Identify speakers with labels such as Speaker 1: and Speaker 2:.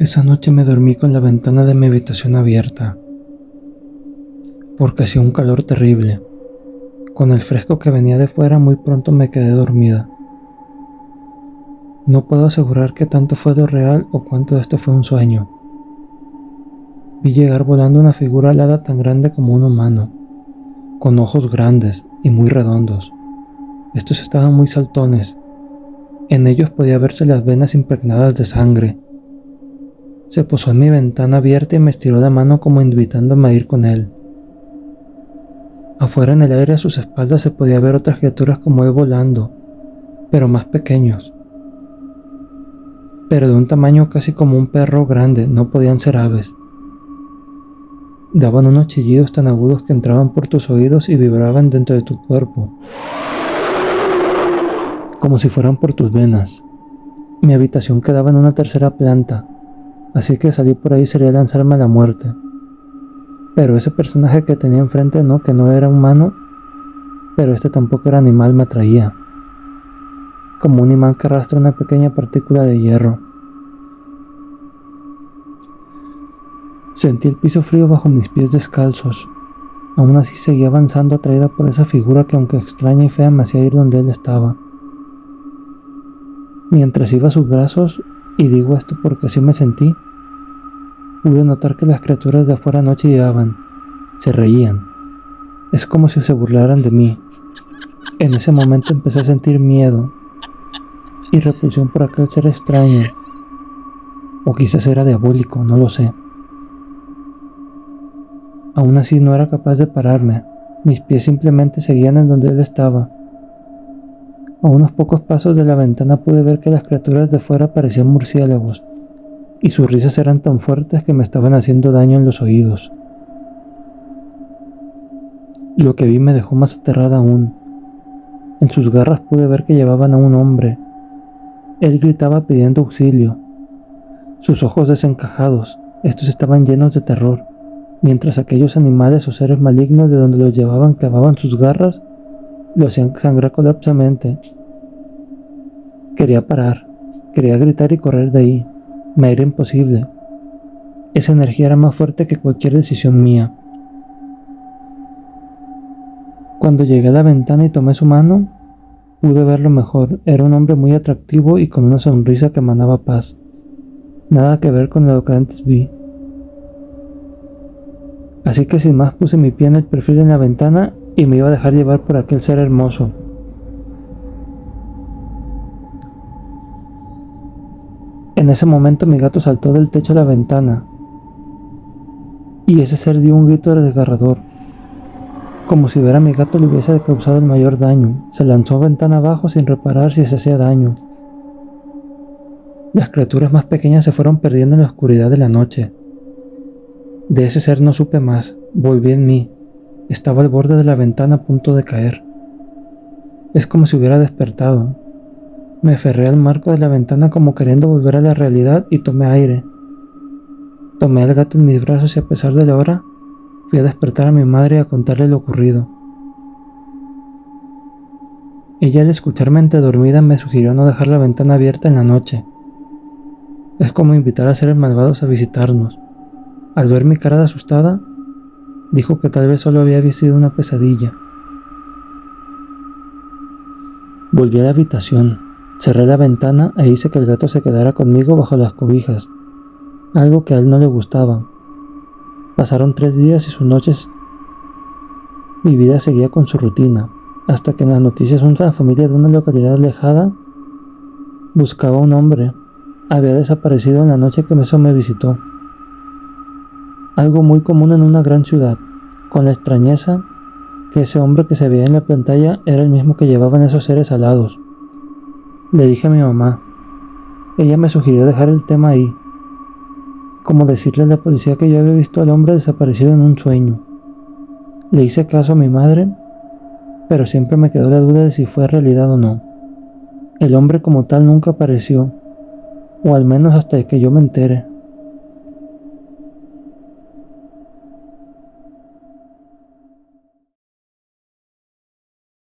Speaker 1: Esa noche me dormí con la ventana de mi habitación abierta, porque hacía un calor terrible. Con el fresco que venía de fuera, muy pronto me quedé dormida. No puedo asegurar qué tanto fue lo real o cuánto de esto fue un sueño. Vi llegar volando una figura alada tan grande como un humano, con ojos grandes y muy redondos. Estos estaban muy saltones. En ellos podía verse las venas impregnadas de sangre. Se posó en mi ventana abierta y me estiró la mano como invitándome a ir con él. Afuera en el aire a sus espaldas se podía ver otras criaturas como él volando, pero más pequeños. Pero de un tamaño casi como un perro grande, no podían ser aves. Daban unos chillidos tan agudos que entraban por tus oídos y vibraban dentro de tu cuerpo, como si fueran por tus venas. Mi habitación quedaba en una tercera planta, así que salir por ahí sería lanzarme a la muerte. Pero ese personaje que tenía enfrente que no era humano, pero este tampoco era animal, me atraía, como un imán que arrastra una pequeña partícula de hierro. Sentí el piso frío bajo mis pies descalzos. Aún así seguía avanzando atraída por esa figura que, aunque extraña y fea, me hacía ir donde él estaba. Mientras iba a sus brazos, y digo esto porque así me sentí, pude notar que las criaturas de afuera no chillaban, se reían. Es como si se burlaran de mí. En ese momento empecé a sentir miedo y repulsión por aquel ser extraño, o quizás era diabólico, no lo sé. Aún así no era capaz de pararme, mis pies simplemente seguían en donde él estaba. A unos pocos pasos de la ventana pude ver que las criaturas de fuera parecían murciélagos, y sus risas eran tan fuertes que me estaban haciendo daño en los oídos. Lo que vi me dejó más aterrada aún. En sus garras pude ver que llevaban a un hombre. Él gritaba pidiendo auxilio. Sus ojos desencajados, estos estaban llenos de terror, mientras aquellos animales o seres malignos de donde los llevaban clavaban sus garras, lo hacían sangrar colapsamente. Quería parar, quería gritar y correr de ahí. Me era imposible. Esa energía era más fuerte que cualquier decisión mía. Cuando llegué a la ventana y tomé su mano, pude verlo mejor. Era un hombre muy atractivo y con una sonrisa que emanaba paz. Nada que ver con lo que antes vi. Así que sin más puse mi pie en el perfil en la ventana y me iba a dejar llevar por aquel ser hermoso. En ese momento mi gato saltó del techo a la ventana y ese ser dio un grito desgarrador, como si ver a mi gato le hubiese causado el mayor daño. Se lanzó ventana abajo sin reparar si se hacía daño. Las criaturas más pequeñas se fueron perdiendo en la oscuridad de la noche. De ese ser no supe más. Volví en mí. Estaba al borde de la ventana a punto de caer. Es como si hubiera despertado. Me aferré al marco de la ventana como queriendo volver a la realidad y tomé aire. Tomé al gato en mis brazos y, a pesar de la hora, fui a despertar a mi madre y a contarle lo ocurrido. Ella, al escucharme entre dormida, me sugirió no dejar la ventana abierta en la noche. Es como invitar a seres malvados a visitarnos. Al ver mi cara de asustada, dijo que tal vez solo había sido una pesadilla. Volví a la habitación, cerré la ventana e hice que el gato se quedara conmigo bajo las cobijas, algo que a él no le gustaba. Pasaron 3 días y sus noches. Mi vida seguía con su rutina, hasta que en las noticias una familia de una localidad alejada buscaba a un hombre. Había desaparecido en la noche que eso me visitó. Algo muy común en una gran ciudad, con la extrañeza que ese hombre que se veía en la pantalla era el mismo que llevaban esos seres alados. Le dije a mi mamá. Ella me sugirió dejar el tema ahí, como decirle a la policía que yo había visto al hombre desaparecido en un sueño. Le hice caso a mi madre, pero siempre me quedó la duda de si fue realidad o no. El hombre como tal nunca apareció, o al menos hasta que yo me entere.